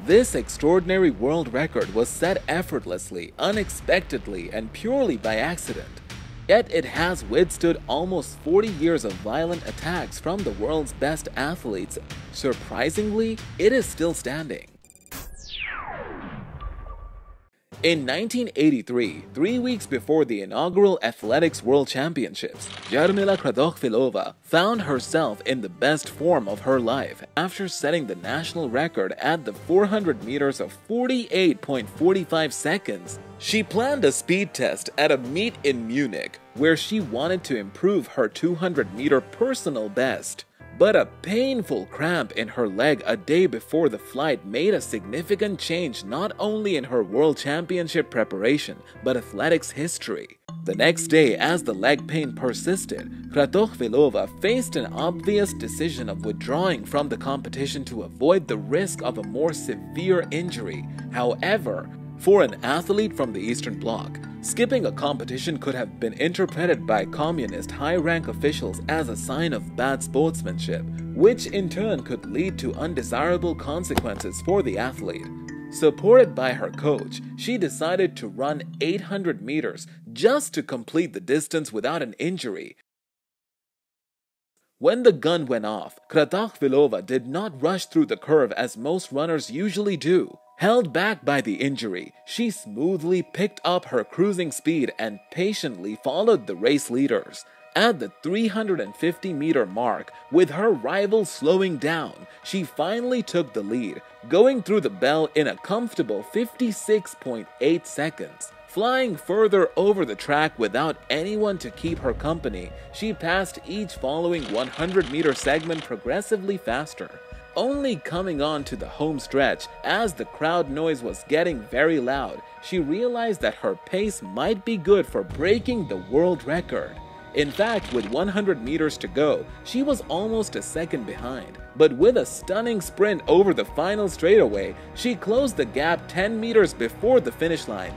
This extraordinary world record was set effortlessly, unexpectedly, and purely by accident. Yet it has withstood almost 40 years of violent attacks from the world's best athletes. Surprisingly, it is still standing. In 1983, 3 weeks before the inaugural Athletics World Championships, Jarmila Kratochvilova found herself in the best form of her life after setting the national record at the 400 meters of 48.45 seconds. She planned a speed test at a meet in Munich, where she wanted to improve her 200-meter personal best. But a painful cramp in her leg a day before the flight made a significant change not only in her World Championship preparation, but athletics history. The next day, as the leg pain persisted, Kratochvilova faced an obvious decision of withdrawing from the competition to avoid the risk of a more severe injury. However, for an athlete from the Eastern Bloc, skipping a competition could have been interpreted by communist high-rank officials as a sign of bad sportsmanship, which in turn could lead to undesirable consequences for the athlete. Supported by her coach, she decided to run 800 meters just to complete the distance without an injury. When the gun went off, Kratochvilova did not rush through the curve as most runners usually do. Held back by the injury, she smoothly picked up her cruising speed and patiently followed the race leaders. At the 350-meter mark, with her rival slowing down, she finally took the lead, going through the bell in a comfortable 56.8 seconds. Flying further over the track without anyone to keep her company, she passed each following 100-meter segment progressively faster. Only coming on to the home stretch, as the crowd noise was getting very loud, she realized that her pace might be good for breaking the world record. In fact, with 100 meters to go, she was almost a second behind. But with a stunning sprint over the final straightaway, she closed the gap 10 meters before the finish line,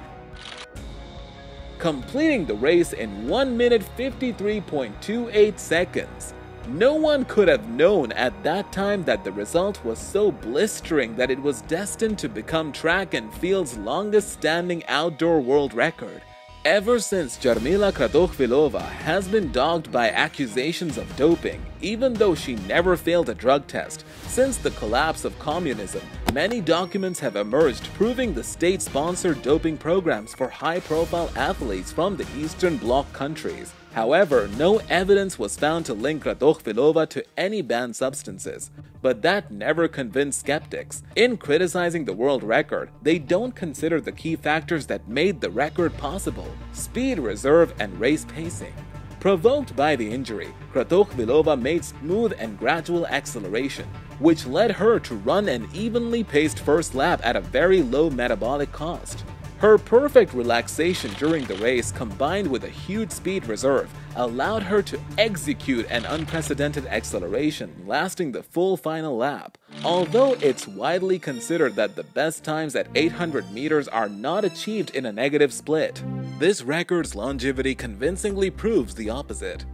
completing the race in 1 minute 53.28 seconds. No one could have known at that time that the result was so blistering that it was destined to become track and field's longest-standing outdoor world record. Ever since, Jarmila Kratochvilova has been dogged by accusations of doping, even though she never failed a drug test. Since the collapse of communism, many documents have emerged proving the state-sponsored doping programs for high-profile athletes from the Eastern Bloc countries. However, no evidence was found to link Kratochvilova to any banned substances. But that never convinced skeptics. In criticizing the world record, they don't consider the key factors that made the record possible: speed reserve and race pacing. Provoked by the injury, Kratochvilova made smooth and gradual acceleration, which led her to run an evenly paced first lap at a very low metabolic cost. Her perfect relaxation during the race, combined with a huge speed reserve, allowed her to execute an unprecedented acceleration lasting the full final lap. Although it's widely considered that the best times at 800 meters are not achieved in a negative split, this record's longevity convincingly proves the opposite.